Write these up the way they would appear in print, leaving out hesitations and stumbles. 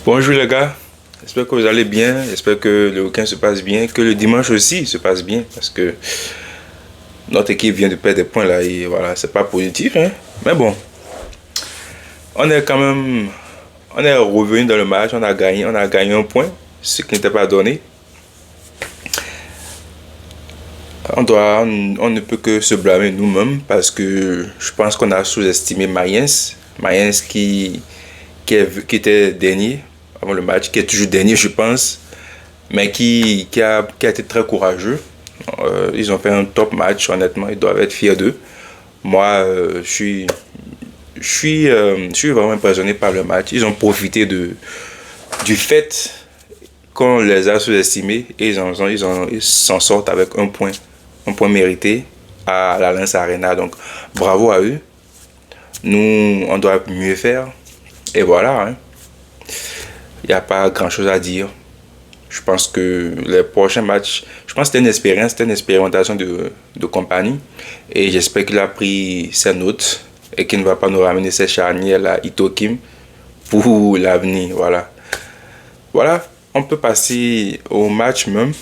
Bonjour les gars, j'espère que vous allez bien, j'espère que le week-end se passe bien, que le dimanche aussi se passe bien, parce que notre équipe vient de perdre des points là et voilà, c'est pas positif, hein. Mais bon, on est quand même, on est revenu dans le match, on a gagné un point, ce qui n'était pas donné. On ne peut que se blâmer nous-mêmes parce que je pense qu'on a sous-estimé Mayens, qui était dernier avant le match, qui est toujours dernier, je pense, mais qui a été très courageux. Ils ont fait un top match, honnêtement, ils doivent être fiers d'eux. Moi, je suis vraiment impressionné par le match. Ils ont profité du fait qu'on les a sous-estimés et ils s'en sortent avec un point mérité à l'Alliance Arena. Donc, bravo à eux. Nous, on doit mieux faire. Et voilà, hein. Il n'y a pas grand-chose à dire. Je pense que les prochains matchs, je pense que c'était une expérience, c'était une expérimentation de compagnie. Et j'espère qu'il a pris ses notes et qu'il ne va pas nous ramener ces charnières-là, Ito Kim, pour l'avenir. Voilà. Voilà, on peut passer au match même.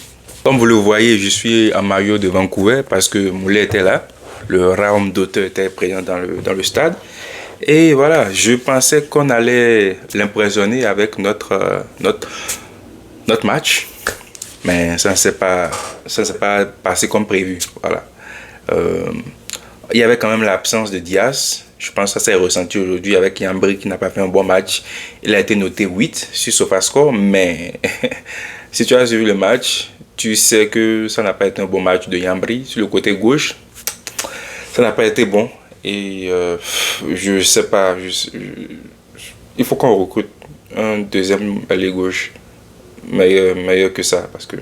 Comme vous le voyez, je suis en maillot de Vancouver parce que Moulay était là. Le round d'auteur était présent dans le stade. Et voilà, je pensais qu'on allait l'impressionner avec notre match, mais ça ne s'est pas passé comme prévu. Voilà. Euh, il y avait quand même l'absence de Diaz. Je pense que ça s'est ressenti aujourd'hui avec Yambri qui n'a pas fait un bon match. Il a été noté 8 sur SofaScore, mais si tu as suivi le match, tu sais que ça n'a pas été un bon match de Yambri. Sur le côté gauche, ça n'a pas été bon. Et je sais pas, il faut qu'on recrute un deuxième allié gauche meilleur que ça. Parce que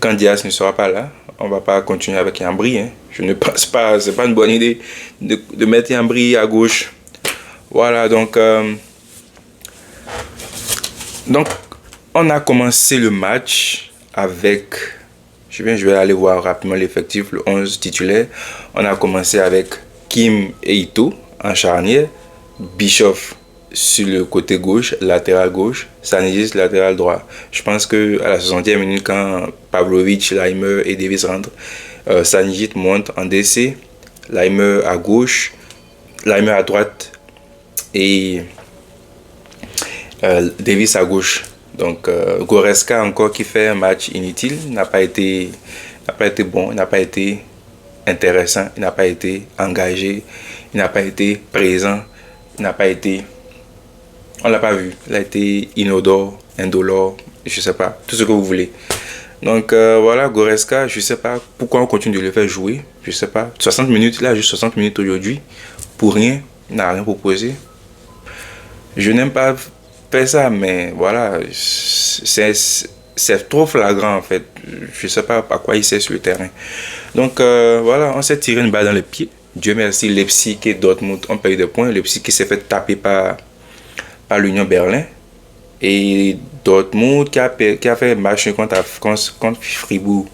quand Diaz ne sera pas là, on va pas continuer avec Yambri. Hein. Je ne pense pas, c'est pas une bonne idée de mettre Yambri à gauche. Voilà, donc on a commencé le match avec, je vais aller voir rapidement l'effectif, le 11 titulaire. On a commencé avec Kim et Ito en charnière, Bischoff sur le côté gauche, latéral gauche, Sanizis latéral droit. Je pense que à la 60e minute, quand Pavlovic, Laimer et Davis rentrent, Sanizis monte en DC, Laimer à gauche, Laimer à droite et Davis à gauche. Donc Goretzka encore qui fait un match inutile, n'a pas été bon, n'a pas été intéressant, il n'a pas été engagé, il n'a pas été présent, il n'a pas été, on l'a pas vu, il a été inodore, indolore, je sais pas, tout ce que vous voulez. Donc voilà, Goretzka, je sais pas pourquoi on continue de le faire jouer, je sais pas, 60 minutes, il a juste 60 minutes aujourd'hui, pour rien, il n'a rien proposé. Je n'aime pas faire ça, mais voilà, c'est trop flagrant en fait. Je sais pas à quoi il sert sur le terrain. Donc voilà, on s'est tiré une balle dans le pied. Dieu merci, Leipzig et Dortmund ont payé des points. Leipzig qui s'est fait taper par l'Union Berlin. Et Dortmund qui a fait match contre Fribourg.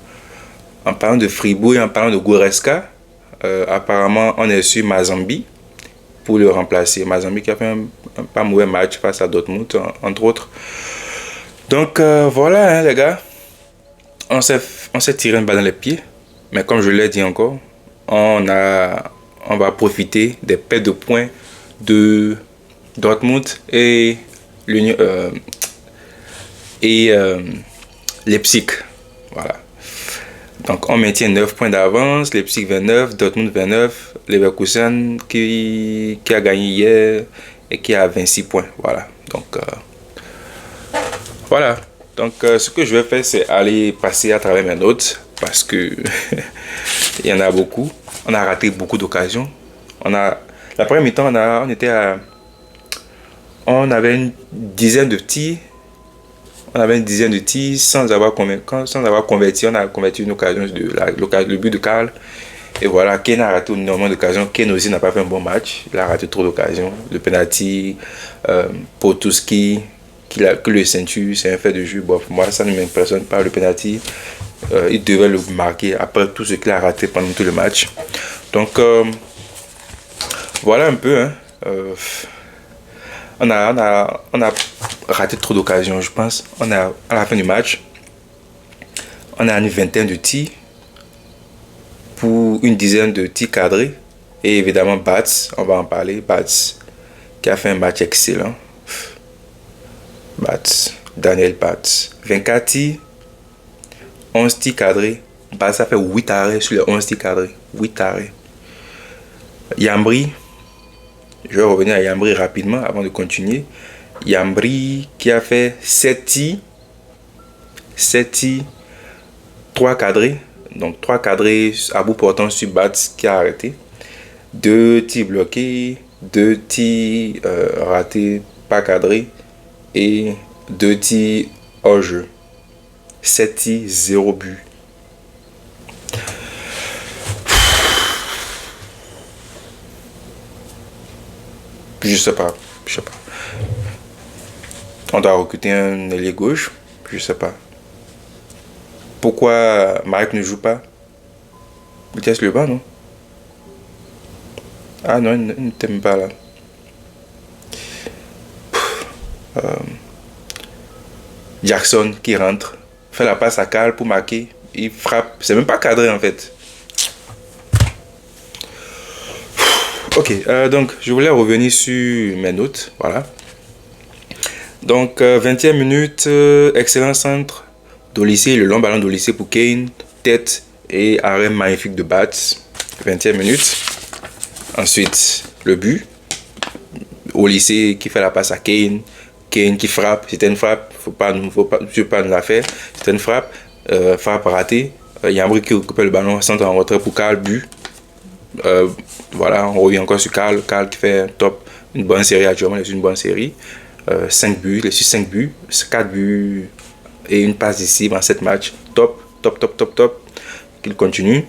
En parlant de Fribourg et en parlant de Goretzka, apparemment on est sur Mazambi pour le remplacer. Mazambi qui a fait un pas mauvais match face à Dortmund, entre autres. Donc voilà hein, les gars, on s'est tiré une balle dans les pieds, mais comme je l'ai dit encore, on va profiter des pertes de points de Dortmund et l'Union Leipzig. Voilà. Donc on maintient 9 points d'avance, Leipzig 29, Dortmund 29, Leverkusen qui a gagné hier et qui a 26 points. Voilà. Voilà. Donc ce que je vais faire, c'est aller passer à travers mes notes parce que il y en a beaucoup. On a raté beaucoup d'occasions. La première mi-temps, on avait une dizaine de tirs. Sans avoir converti. On a converti une occasion le but de Karl. Et voilà, Ken a raté énormément d'occasions. Ken aussi n'a pas fait un bon match. Il a raté trop d'occasions. Le penalty, Potuski, que le ceinture, c'est un fait de jeu. Bon, moi, ça ne m'impressionne pas. Le penalty, il devait le marquer après tout ce qu'il a raté pendant tout le match. Donc, voilà un peu. Hein. On a raté trop d'occasions, je pense. On a, à la fin du match, on a une vingtaine de tirs pour une dizaine de tirs cadrés. Et évidemment, Bats, on va en parler. Bats, qui a fait un match excellent. Bats, Daniel Bats. 24 tirs, 11 tirs cadrés. Bats a fait 8 arrêts sur les 11 tirs cadrés. 8 arrêts. Yambri, je vais revenir à Yambri rapidement avant de continuer. Yambri qui a fait 7 tirs, 3 cadrés. Donc 3 cadrés à bout portant sur Bats qui a arrêté. 2 tirs bloqués, 2 tirs ratés, pas cadrés. Et 2 tirs hors jeu. 7 tirs, 0 but. Je sais pas. On doit recruter un ailier gauche. Je sais pas. Pourquoi Mike ne joue pas? Il teste le banc, non? Ah non, il ne t'aime pas là. Jackson qui rentre, fait la passe à Cal pour marquer. Il frappe. C'est même pas cadré en fait. Ok, donc je voulais revenir sur mes notes. Voilà. Donc, 20e minute, excellent centre d'Olyssée, le long ballon d'Olyssée pour Kane, tête et arrêt magnifique de Bats. 20e minute. Ensuite, le but. Olyssée qui fait la passe à Kane. Kane qui frappe. C'était une frappe. Faut pas nous la faire. C'était une frappe. Frappe ratée. Yambri qui récupère le ballon, centre en retrait pour Karl, but. Voilà, on revient encore sur Karl. Karl qui fait top. Une bonne série actuellement. Il est une bonne série. 5 buts, il est sur 5 buts, 4 buts et une passe ici dans 7 matchs. Top. Qu'il continue.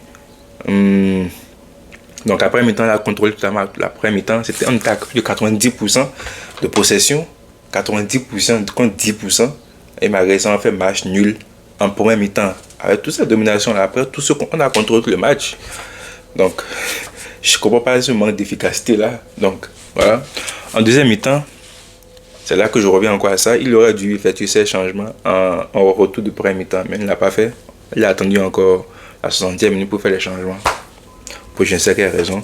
Donc après mi-temps, il a contrôlé tout l'après mi-temps. C'était un attaque de 90% de possession. 90% contre 10%. Et malgré ça, on a fait match nul en premier mi-temps. Avec toute cette domination là, après tout ce qu'on a contrôlé tout le match. Donc, je ne comprends pas ce manque d'efficacité là. Donc, voilà. En deuxième mi-temps, c'est là que je reviens encore à ça. Il aurait dû effectuer ces changements en retour de premier mi-temps, mais il ne l'a pas fait. Il a attendu encore la 60e minute pour faire les changements. Pour je ne sais quelle raison.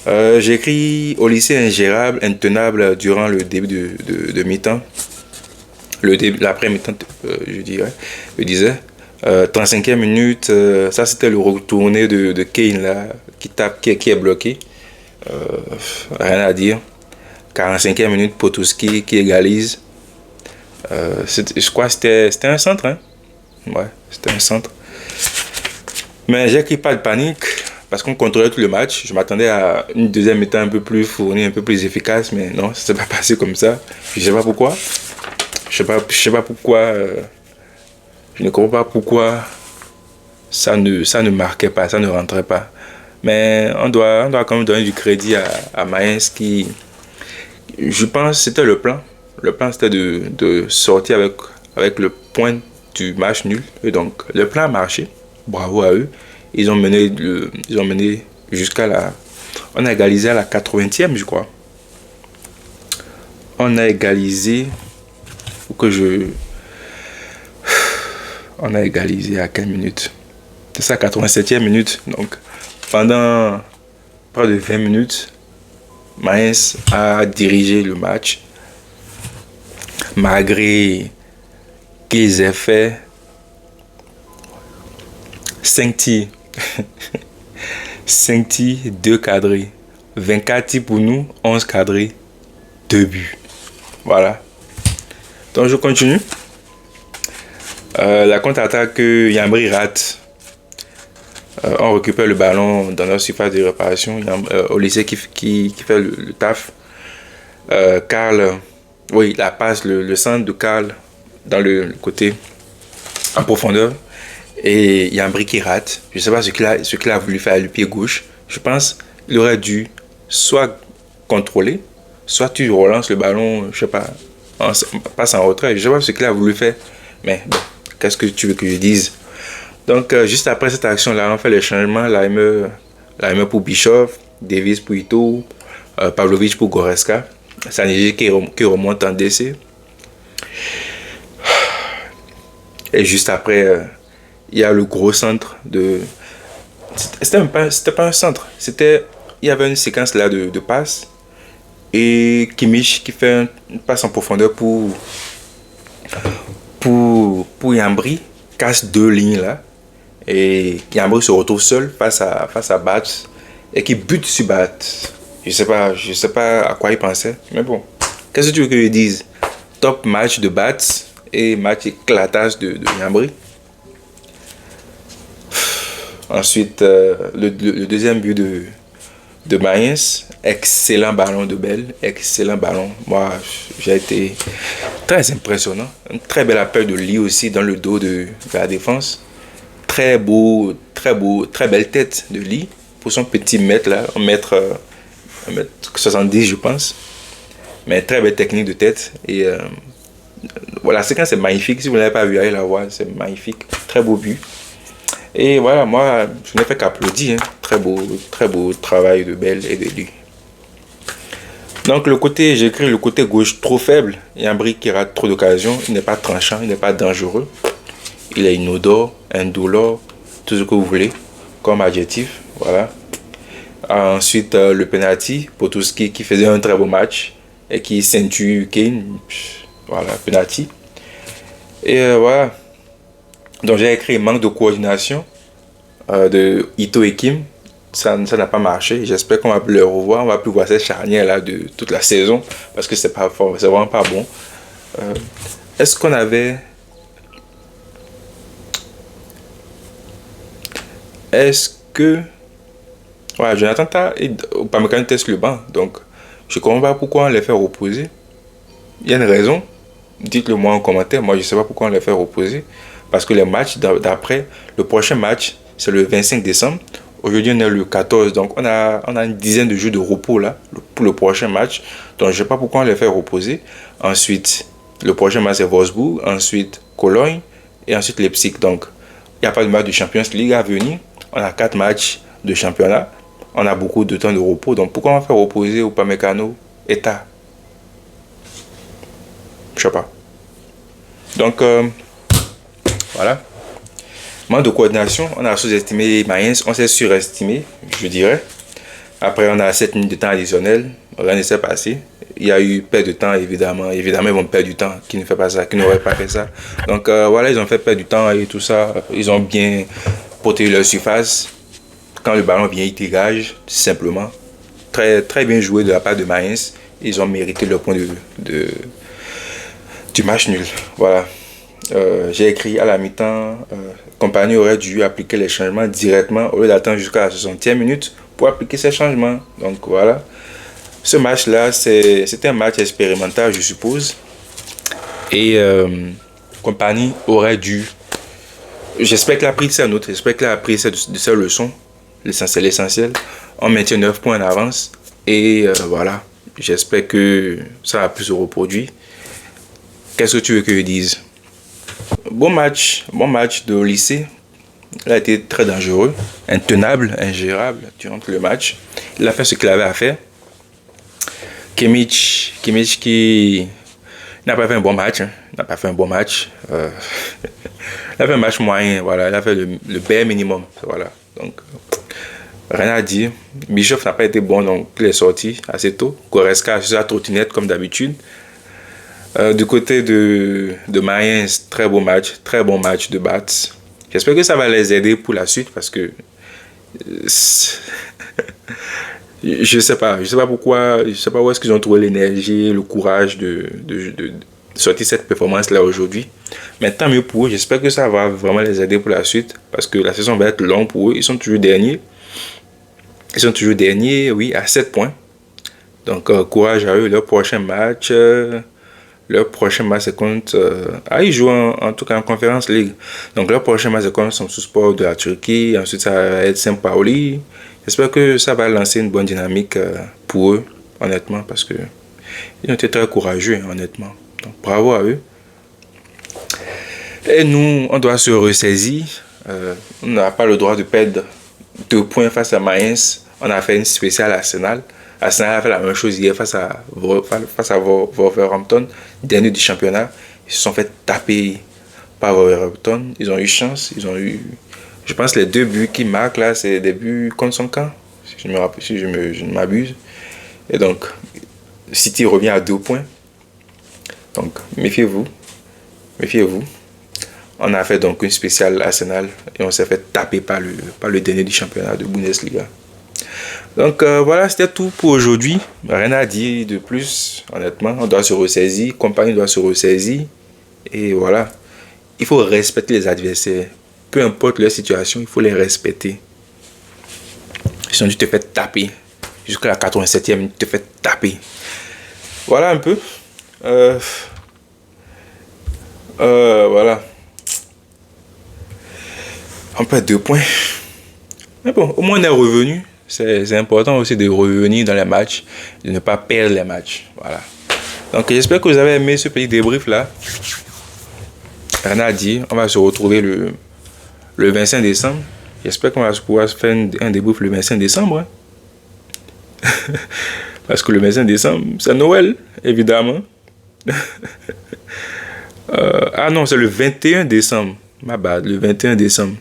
J'ai écrit au lycée ingérable, intenable durant le début de mi-temps. L'après-mi-temps, je disais. 35e minute, ça c'était le retourné de Kane là, qui tape, qui est bloqué. Rien à dire. 45e minute, Potoski qui égalise. Je crois que c'était un centre. Hein? Ouais, c'était un centre. Mais j'ai écrit pas de panique parce qu'on contrôlait tout le match. Je m'attendais à une deuxième mi-temps un peu plus fournie, un peu plus efficace. Mais non, ça s'est pas passé comme ça. Je sais pas pourquoi. Je sais pas pourquoi. Je ne comprends pas pourquoi ça ne marquait pas, ça ne rentrait pas. Mais on doit quand même donner du crédit à Mayence qui... Je pense que c'était le plan. Le plan, c'était de sortir avec le point du match nul. Et donc, le plan a marché. Bravo à eux. Ils ont mené jusqu'à la... On a égalisé à la 80e, je crois. On a égalisé... On a égalisé à quelle minute? C'est ça, 87e minute. Donc, pendant près de 20 minutes, Mayence a dirigé le match. Malgré qu'ils aient fait 5 tirs. 5 tirs, 2 cadrés. 24 tirs pour nous, 11 cadrés, 2 buts. Voilà. Donc, je continue. La contre-attaque, Yambri rate. On récupère le ballon dans notre surface de réparation. Au lycée qui fait le taf. Karl, oui, la passe, le centre de Karl dans le côté en profondeur. Et Yambri qui rate. Je ne sais pas ce qu'il a voulu faire le pied gauche. Je pense qu'il aurait dû soit contrôler, soit tu relances le ballon, je sais pas, passe en retrait. Je ne sais pas ce qu'il a voulu faire. Mais bon, qu'est-ce que tu veux que je dise? Donc, juste après cette action-là, on fait les changements. Laimer pour Bischoff, Davis pour Ito, Pavlovic pour Goretzka, Saniji qui remonte en DC. Et juste après, il y a le gros centre de... C'était pas un centre. Il y avait une séquence là de passes. Et Kimmich qui fait une passe en profondeur pour Yambri, casse deux lignes là. Et Yambri se retrouve seul face à Bats et qui bute sur Bats. Je sais pas à quoi il pensait, mais bon. Qu'est-ce que tu veux que je dise? Top match de Bats et match éclatage de Yambri. Ensuite, le deuxième but de Mayence, excellent ballon de Bell, excellent ballon. Moi, j'ai été très impressionnant. Un très bel appel de Lee aussi dans le dos de la défense. Très beau, très belle tête de Lee pour son petit mètre là, 1m70 je pense. Mais très belle technique de tête. Et voilà, la séquence est magnifique. Si vous ne l'avez pas vu, allez la voir, c'est magnifique. Très beau but. Et voilà, moi, je n'ai fait qu'applaudir. Hein. Très beau travail de Bell et de lui. Donc, j'ai écrit le côté gauche trop faible. Il y a un brick qui rate trop d'occasions. Il n'est pas tranchant, il n'est pas dangereux. Il a inodore, indolore, tout ce que vous voulez comme adjectif. Voilà. Ensuite, le penalty, Potoski qui faisait un très beau match et qui ceinture Kane. Voilà, penalty. Et voilà. Donc j'ai écrit manque de coordination de Ito et Kim. Ça n'a pas marché. J'espère qu'on va le revoir. On va plus voir cette charnière là de toute la saison parce que c'est vraiment pas bon. Est-ce qu'on avait Est-ce que voilà, Jonathan Tah et Upamecano teste le banc. Donc je comprends pas pourquoi on les fait reposer. Il y a une raison. Dites-le moi en commentaire. Moi je sais pas pourquoi on les fait reposer. Parce que les matchs d'après, le prochain match, c'est le 25 décembre. Aujourd'hui, on est le 14. Donc, on a une dizaine de jours de repos là, pour le prochain match. Donc, je ne sais pas pourquoi on les fait reposer. Ensuite, le prochain match, c'est Wolfsburg. Ensuite, Cologne. Et ensuite, Leipzig. Donc, il n'y a pas de match de Champions League à venir. On a 4 matchs de championnat. On a beaucoup de temps de repos. Donc, pourquoi on va faire reposer Upamecano et Tah? Je ne sais pas. Donc, voilà. Manque de coordination, on a sous-estimé Mayence, on s'est surestimé, je dirais. Après, on a 7 minutes de temps additionnel, rien ne s'est passé. Il y a eu perte de temps, évidemment. Évidemment, ils vont perdre du temps. Qui ne fait pas ça, qui n'aurait pas fait ça. Donc, voilà, ils ont fait perdre du temps et tout ça. Ils ont bien protégé leur surface. Quand le ballon vient, ils dégagent, simplement. Très, très bien joué de la part de Mayence. Ils ont mérité le point du match nul. Voilà. J'ai écrit à la mi-temps, Compagnie aurait dû appliquer les changements directement au lieu d'attendre jusqu'à la 60e minute pour appliquer ces changements. Donc voilà. Ce match-là, c'était un match expérimental, je suppose. Et Compagnie aurait dû... J'espère qu'elle a pris sa note, j'espère qu'elle a appris de sa leçon. L'essentiel. On maintient 9 points en avance. Et voilà. J'espère que ça a pu se reproduire. Qu'est-ce que tu veux que je dise? Bon match de lycée. Il a été très dangereux, intenable, ingérable durant le match. Il a fait ce qu'il avait à faire. Kimmich qui n'a pas fait un bon match. Il a fait un match moyen. Voilà, il a fait le bare minimum. Voilà. Donc, rien à dire. Bischoff n'a pas été bon, donc il est sorti assez tôt. Goretzka sur sa trottinette comme d'habitude. Du côté de Mayence, très bon match de Bats. J'espère que ça va les aider pour la suite parce que je sais pas pourquoi, je sais pas où est-ce qu'ils ont trouvé l'énergie, le courage de sortir cette performance là aujourd'hui. Mais tant mieux pour eux, j'espère que ça va vraiment les aider pour la suite parce que la saison va être longue pour eux. Ils sont toujours derniers, oui, à 7 points. Donc courage à eux, leur prochain match. C'est contre... ils jouent en tout cas en Conference League. Donc leur prochain match c'est contre Samsunspor de la Turquie. Ensuite ça va être Saint-Pauli. J'espère que ça va lancer une bonne dynamique pour eux, honnêtement, parce que ils ont été très courageux, honnêtement. Donc bravo à eux. Et nous, on doit se ressaisir. On n'a pas le droit de perdre 2 points face à Mayence. On a fait une spéciale Arsenal. Arsenal a fait la même chose hier face à Wolverhampton, dernier du championnat. Ils se sont fait taper par Wolverhampton. Ils ont eu chance. Ils ont eu, je pense, les 2 buts qu'ils marquent là, c'est des buts contre son camp, si je me rappelle, si je ne m'abuse. Et donc, City revient à 2 points. Donc, méfiez-vous. Méfiez-vous. On a fait donc une spéciale Arsenal et on s'est fait taper par le dernier du championnat de Bundesliga. Donc voilà, c'était tout pour aujourd'hui. Rien à dire de plus, honnêtement. On doit se ressaisir, compagnie doit se ressaisir. Et voilà, il faut respecter les adversaires. Peu importe leur situation, il faut les respecter. Sinon tu te fais taper. Jusqu'à la 87e, tu te fais taper. Voilà un peu. Voilà. On perd 2 points. Mais bon, au moins on est revenu. C'est important aussi de revenir dans les matchs, de ne pas perdre les matchs. Voilà. Donc j'espère que vous avez aimé ce petit débrief là. Rien à dire. On va se retrouver le 25 décembre. J'espère qu'on va pouvoir faire un débrief le 25 décembre. Hein. Parce que le 25 décembre, c'est Noël, évidemment. Ah non, c'est le 21 décembre. Ma bad, le 21 décembre.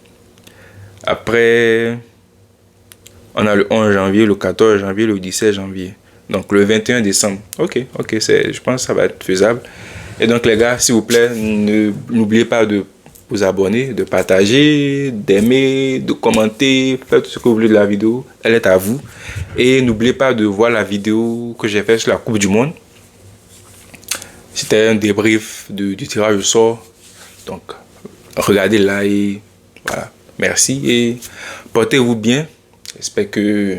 Après, on a le 11 janvier, le 14 janvier, le 17 janvier. Donc le 21 décembre. Ok, je pense que ça va être faisable. Et donc les gars, s'il vous plaît, n'oubliez pas de vous abonner, de partager, d'aimer, de commenter, faites ce que vous voulez de la vidéo. Elle est à vous. Et n'oubliez pas de voir la vidéo que j'ai faite sur la Coupe du Monde. C'était un débrief du tirage au sort. Donc, regardez là et voilà. Merci et portez-vous bien. J'espère que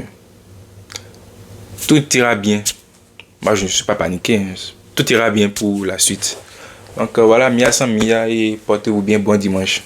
tout ira bien. Moi, je ne suis pas paniqué. Hein. Tout ira bien pour la suite. Donc, voilà, Mia sans Mia et portez-vous bien. Bon dimanche.